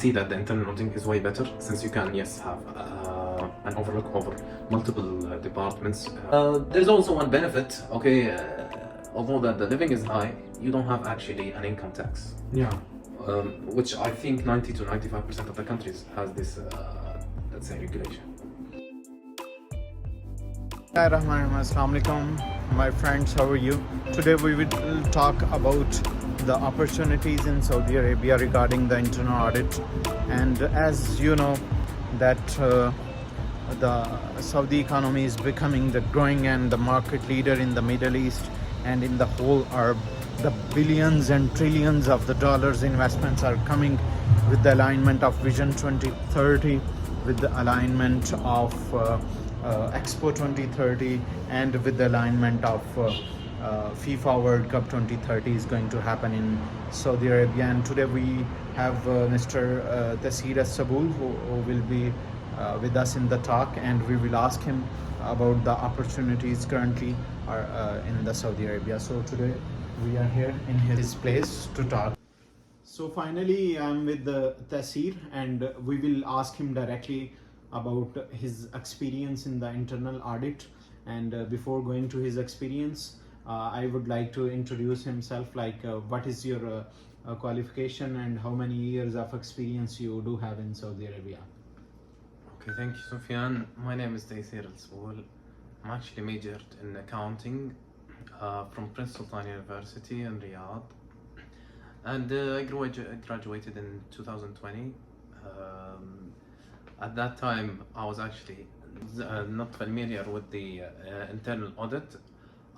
See that the internal auditing is way better since you can, yes, have an overlook over multiple departments. There's also one benefit, okay, although that the living is high, you don't have actually an income tax. Yeah. Which I think 90 to 95% of the countries has this, let's say, regulation. Assalamu alaikum, my friends, how are you? Today we will talk about the opportunities in Saudi Arabia regarding the internal audit. And as you know that the Saudi economy is becoming the growing and the market leader in the Middle East and in the whole Arab. The billions and trillions of the dollars investments are coming with the alignment of Vision 2030, with the alignment of Expo 2030, and with the alignment of FIFA World Cup 2030 is going to happen in Saudi Arabia. And today we have Mr. Tasir Sabul who will be with us in the talk, and we will ask him about the opportunities currently are in the Saudi Arabia. So today we are here in his place to talk. So finally I'm with the Tasir, and we will ask him directly about his experience in the internal audit. And before going to his experience, I would like to introduce himself, like what is your qualification and how many years of experience you do have in Saudi Arabia. Okay, thank you, Sufyan. My name is Taysir Al-Soul. I'm actually majored in accounting from Prince Sultan University in Riyadh, and I graduated in 2020. At that time, I was actually not familiar with the internal audit.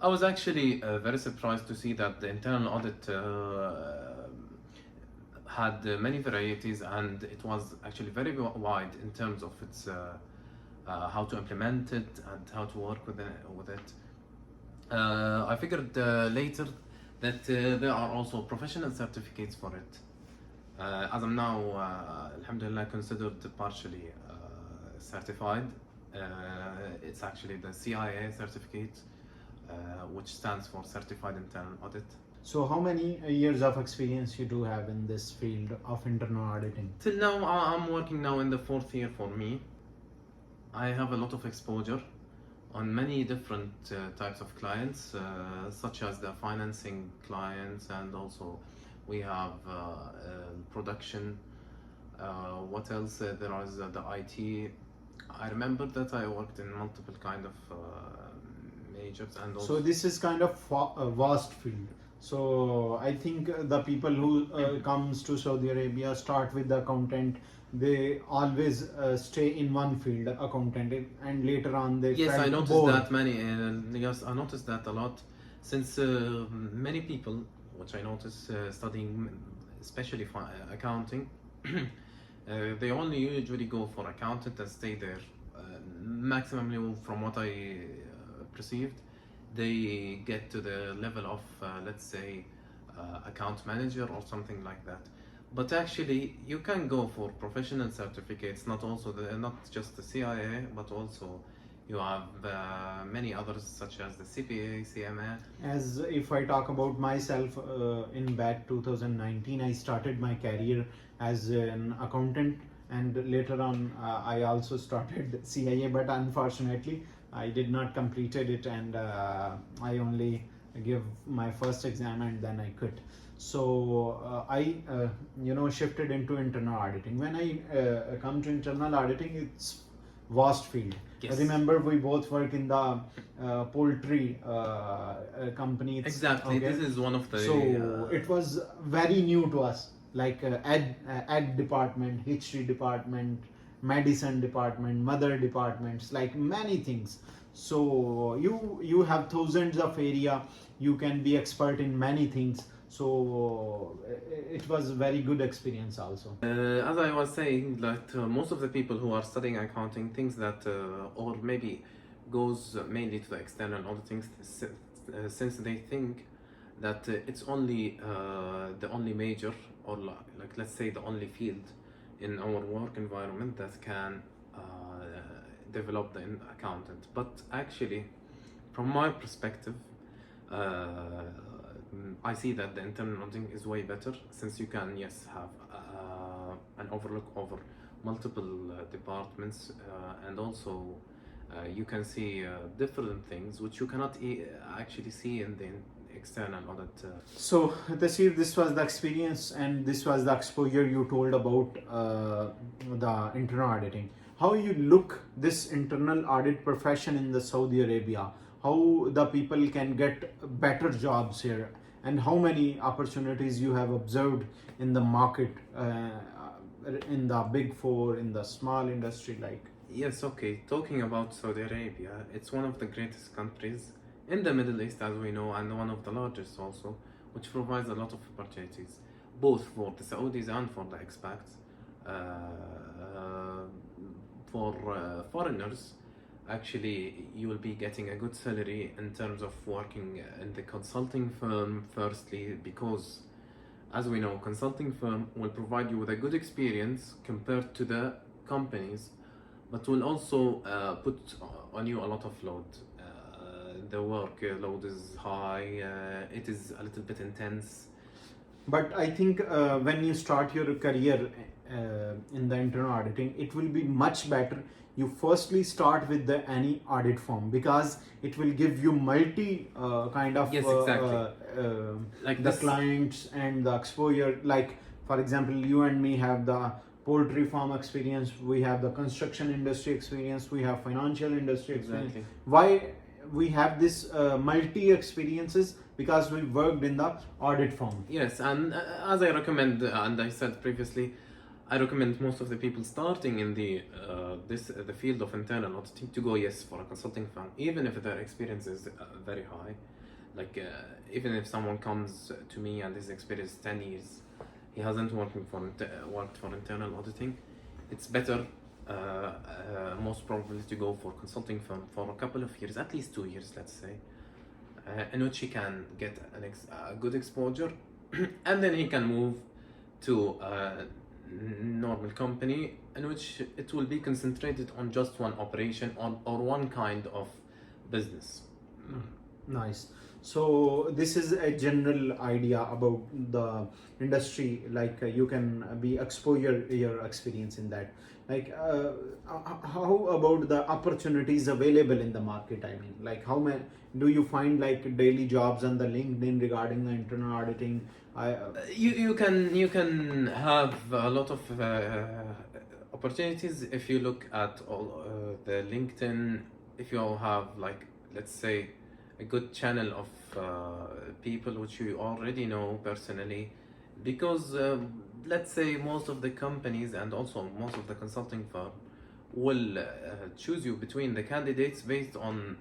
I was actually very surprised to see that the internal audit had many varieties, and it was actually very wide in terms of its how to implement it and how to work with it. I figured later that there are also professional certificates for it. As I'm now, alhamdulillah, considered partially certified. It's actually the CIA certificate, which stands for Certified Internal Audit. So how many years of experience you do have in this field of internal auditing? Till now, I'm working now in the 4th year for me. I have a lot of exposure on many different types of clients, such as the financing clients, and also we have production. What else? There is the IT. I remember that I worked in multiple kind of majors, and also. So this is kind of a vast field. So I think the people who comes to Saudi Arabia start with the accountant. They always stay in one field, accountant, and later on they. Yes, I noticed bored. that many. Yes, I noticed that a lot, since many people, which I noticed studying, especially for accounting, they only usually go for accountant and stay there. Maximum, from what I perceived, they get to the level of, let's say, account manager or something like that. But actually, you can go for professional certificates, not just the CIA, but also you have many others such as the CPA, CMA. As if I talk about myself, in back 2019, I started my career as an accountant, and later on I also started CIA, but unfortunately I did not completed it, and I only give my first exam and then I quit. So I shifted into internal auditing. When I come to internal auditing, it's vast field. Yes. Remember, we both work in the poultry company. Exactly. Okay. This is one of the. So it was very new to us, like egg department, history department, medicine department, mother departments, like many things. So you have thousands of area. You can be expert in many things. So it was a very good experience also. As I was saying, that most of the people who are studying accounting thinks that, or maybe goes mainly to the external auditing, since they think that it's only the only major, or like let's say the only field in our work environment that can develop the accountant. But actually, from my perspective, I see that the internal auditing is way better, since you can, yes, have and overlook over multiple departments, and also you can see different things which you cannot actually see in the external audit. So, Tasir, this was the experience and this was the exposure you told about the internal auditing. How you look this internal audit profession in the Saudi Arabia? How the people can get better jobs here, and how many opportunities you have observed in the market, in the big four, in the small industry like? Yes, okay. Talking about Saudi Arabia, it's one of the greatest countries in the Middle East, as we know, and one of the largest also, which provides a lot of opportunities, both for the Saudis and for the expats. For foreigners, actually, you will be getting a good salary in terms of working in the consulting firm, firstly, because as we know, consulting firm will provide you with a good experience compared to the companies, but will also put on you a lot of load. The workload is high, it is a little bit intense. But I think when you start your career in the internal auditing, it will be much better. You firstly start with the any audit firm, because it will give you multi kind of Yes, exactly. like the clients and the exposure. Like for example, you and me have the poultry farm experience, we have the construction industry experience, we have financial industry experience. Exactly. Why we have this multi experiences? Because we worked in the audit firm. Yes, and as I recommend, and I said previously, I recommend most of the people starting in the field of internal auditing to go, yes, for a consulting firm, even if their experience is very high. Like even if someone comes to me and his experience is 10 years, he hasn't worked for internal auditing, it's better most probably to go for consulting firm for a couple of years, at least 2 years, let's say, in which he can get a good exposure, and then he can move to a normal company in which it will be concentrated on just one operation or one kind of business. Nice. So this is a general idea about the industry. Like you can be exposure your experience in that. Like how about the opportunities available in the market? I mean, like how many do you find like daily jobs on the LinkedIn regarding the internal auditing? You can have a lot of opportunities if you look at all the LinkedIn. If you have, like, let's say, a good channel of people which you already know personally, because let's say most of the companies and also most of the consulting firm will choose you between the candidates based on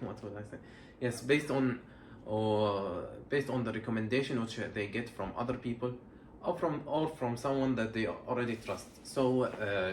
what would I say? Yes, based on the recommendation which they get from other people, or from someone that they already trust. So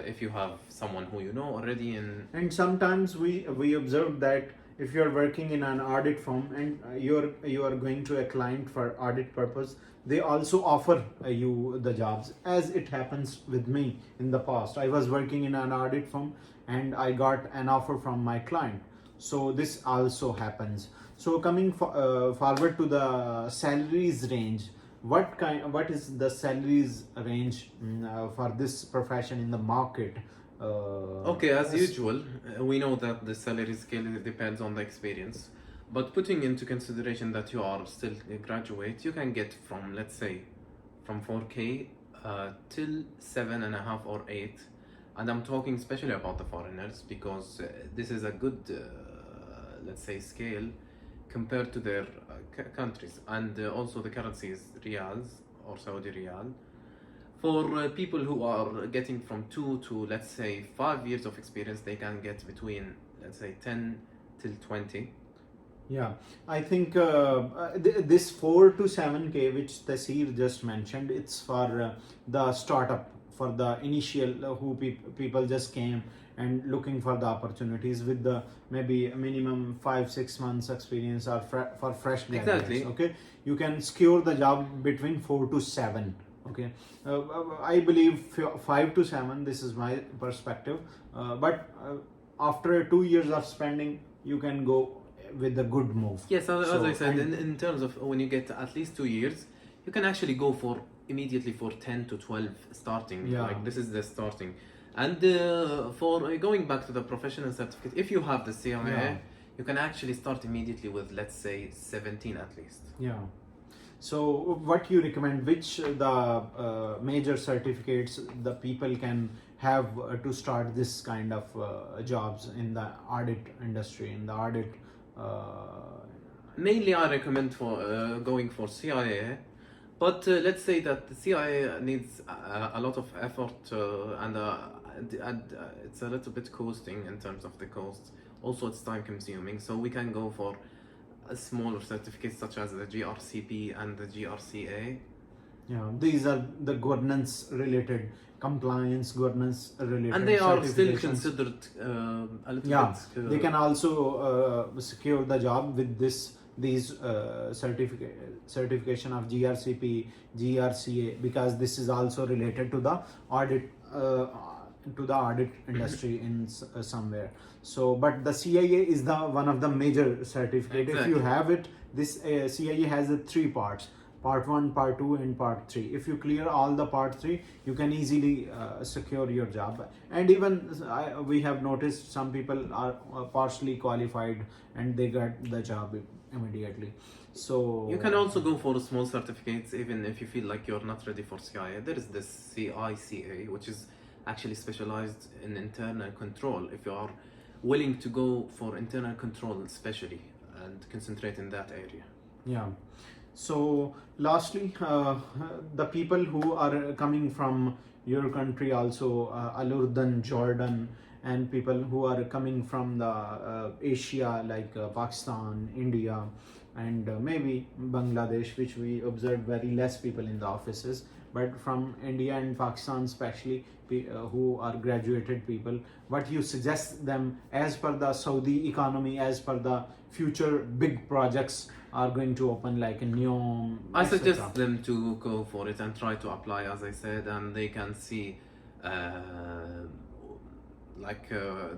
if you have someone who you know already and sometimes we observe that if you are working in an audit firm and you are going to a client for audit purpose, they also offer you the jobs, as it happens with me in the past. I was working in an audit firm and I got an offer from my client. So this also happens. So coming forward to the salaries range, what is the salaries range for this profession in the market? Okay, as usual, we know that the salary scale depends on the experience, but putting into consideration that you are still a graduate, you can get from, let's say, from 4K till 7.5 or 8, and I'm talking especially about the foreigners, because this is a good let's say scale compared to their countries, and also the currency is riyals or Saudi riyal. For people who are getting from 2 to, let's say, 5 years of experience, they can get between, let's say, 10 till 20. Yeah, I think this 4 to 7K which Tasir just mentioned, it's for the startup, for the initial who people just came and looking for the opportunities with the maybe minimum 5-6 months experience, or for fresh graduates. Exactly. Okay, you can secure the job between 4 to 7. Okay, I believe 5 to 7. This is my perspective. But after 2 years of spending, you can go with a good move. Yes, as I said, in terms of when you get at least 2 years, you can actually go for immediately for 10 to 12 starting. Yeah. Like this is the starting. And for going back to the professional certificate, if you have the CIA, Yeah. you can actually start immediately with, let's say, 17 at least. Yeah. So what you recommend, which the major certificates the people can have to start this kind of jobs in the audit industry, in the audit? Mainly, I recommend for going for CIA, but let's say that the CIA needs a lot of effort and it's a little bit costing in terms of the cost. Also, it's time consuming, so we can go for a smaller certificates such as the GRCP and the GRCA. Yeah, these are the governance related, compliance governance related, And they are still certifications. considered a little Yeah, bit. they can also secure the job with these certification of GRCP, GRCA, because this is also related to the audit industry in somewhere. So, but the CIA is the one of the major certificate. If you Exactly. have it, this CIA has the 3 parts: part 1, part 2, and part 3. If you clear all the part 3, you can easily secure your job. And even we have noticed some people are partially qualified and they got the job immediately. So You can also go for small certificates even if you feel like you're not ready for CIA. There is this CICA, which is actually specialized in internal control. If you are willing to go for internal control especially and concentrate in that area. Yeah. So lastly, the people who are coming from your country also, Al-Urdan, Jordan, and people who are coming from the Asia like Pakistan, India, and maybe Bangladesh, which we observed very less people in the offices, but from India and Pakistan especially, who are graduated people, what you suggest them as per the Saudi economy, as per the future big projects are going to open like in NEOM, I etc. suggest them to go for it and try to apply, as I said, and they can see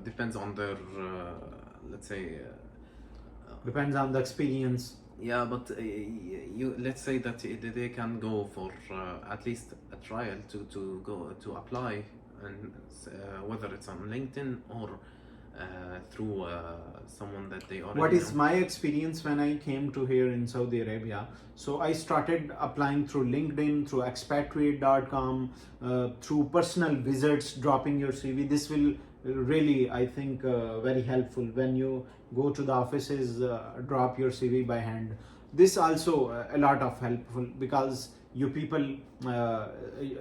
depends on their let's say Depends on the experience. yeah, but you let's say that they can go for at least a trial to go to apply, and whether it's on LinkedIn or through someone that they already What is know. my experience when I came to here in Saudi Arabia? So I started applying through LinkedIn, through expatriate.com, through personal visits, dropping your CV. This will really, I think, very helpful when you go to the offices, drop your CV by hand. This also a lot of helpful, because you people,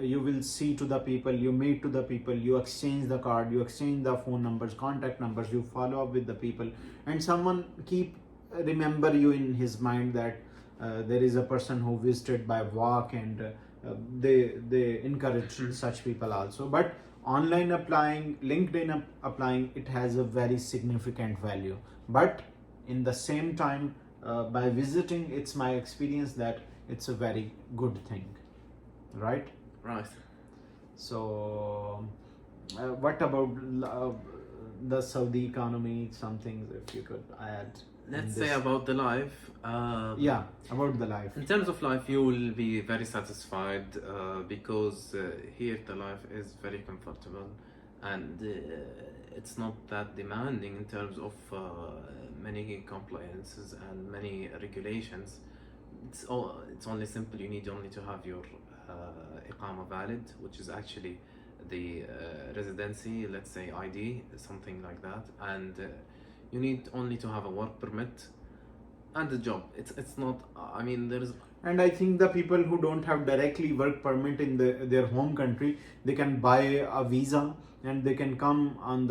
you will see to the people, you meet to the people, you exchange the card, you exchange the phone numbers, contact numbers, you follow up with the people, and someone keep remember you in his mind that there is a person who visited by walk, and they encourage such people also. But online applying, LinkedIn applying, it has a very significant value. But in the same time, by visiting, it's my experience that it's a very good thing, right? Right. So what about the Saudi economy? Some things if you could add. Let's say about the life. Yeah, about the life. In terms of life, you will be very satisfied because here the life is very comfortable, and it's not that demanding in terms of many compliances and many regulations. It's only simple. You need only to have your iqama valid, which is actually the residency, let's say ID, something like that, and you need only to have a work permit and a job. It's not. I mean, there is. And I think the people who don't have directly work permit in their home country, they can buy a visa and they can come on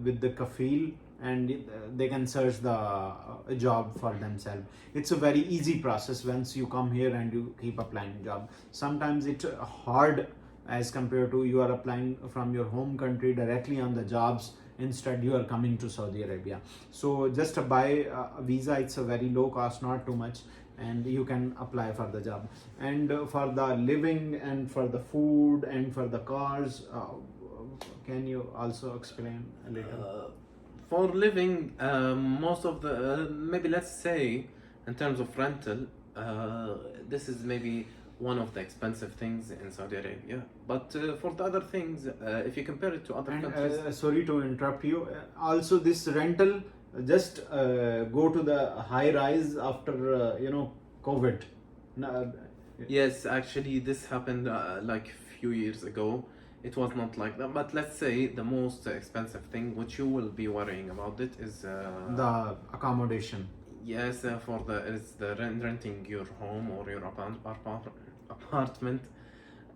with the kafil, and they can search the job for themselves. It's a very easy process once you come here and you keep applying job. Sometimes it's hard as compared to you are applying from your home country directly on the jobs. Instead, you are coming to Saudi Arabia. So just to buy a visa, it's a very low cost, not too much, and you can apply for the job. And for the living and for the food and for the cars, can you also explain a little? For living, most of the maybe let's say in terms of rental, this is maybe one of the expensive things in Saudi Arabia. But for the other things, if you compare it to other countries, sorry to interrupt you. Also, this rental just go to the high rise after COVID. yes, actually, this happened like a few years ago. It was not like that, but let's say the most expensive thing which you will be worrying about it is the accommodation. yes, is the renting your home or your apartment,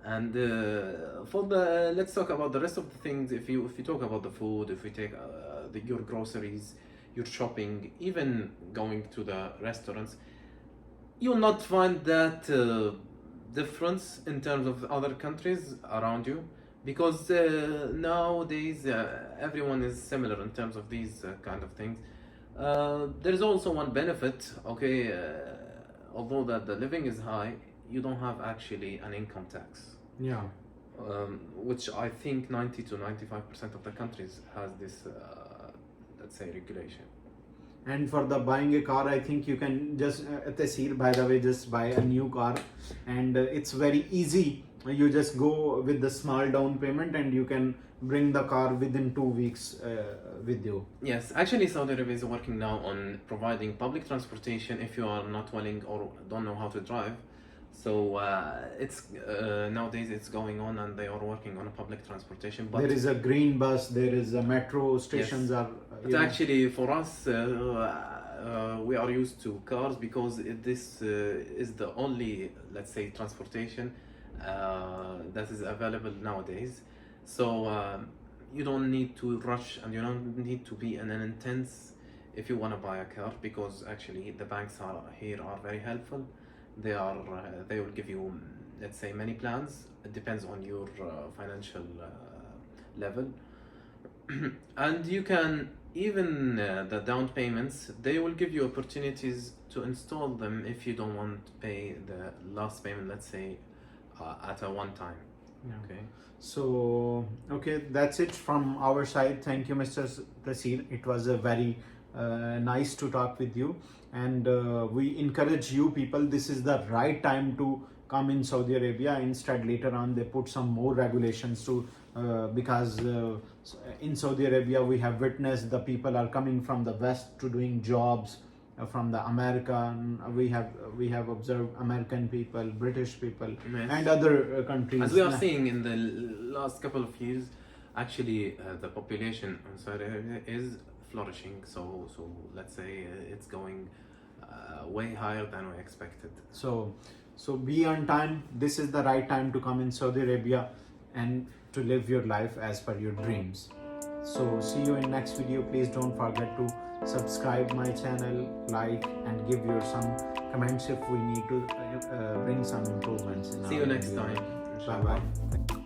and for the let's talk about the rest of the things. If you talk about the food, if we take your groceries, your shopping, even going to the restaurants, you'll not find that difference in terms of other countries around you, because nowadays everyone is similar in terms of these kind of things. There is also one benefit, okay, although that the living is high, you don't have actually an income tax. Yeah. Which I think 90 to 95% of the countries has this, let's say, regulation. And for the buying a car, I think you can just Tasir, by the way, just buy a new car, and it's very easy. You just go with the small down payment and you can bring the car within 2 weeks with you. Yes, actually Saudi Arabia is working now on providing public transportation if you are not willing or don't know how to drive. So it's nowadays it's going on, and they are working on a public transportation. But there is a green bus, there is a metro stations. Yes. Are but actually for us we are used to cars, because this is the only, let's say, transportation that is available nowadays. So you don't need to rush, and you don't need to be in an intense if you want to buy a car, because actually the banks here are very helpful. They will give you, let's say, many plans. It depends on your financial level. And you can even the down payments, they will give you opportunities to install them if you don't want to pay the last payment, let's say, at a one time. Yeah. Okay. So okay, that's it from our side. Thank you, Mr. Tasir. It was a very nice to talk with you, and we encourage you people, this is the right time to come in Saudi Arabia. Instead, later on they put some more regulations to because in Saudi Arabia we have witnessed the people are coming from the west to doing jobs. From the American, we have observed American people, British people, yes, and other countries. As we are seeing in the last couple of years, actually the population in Saudi Arabia is flourishing. So let's say it's going way higher than we expected. So be on time. This is the right time to come in Saudi Arabia and to live your life as per your dreams. So see you in next video. Please don't forget to subscribe my channel, like, and give your some comments if we need to bring some improvements in See you next time. Bye bye.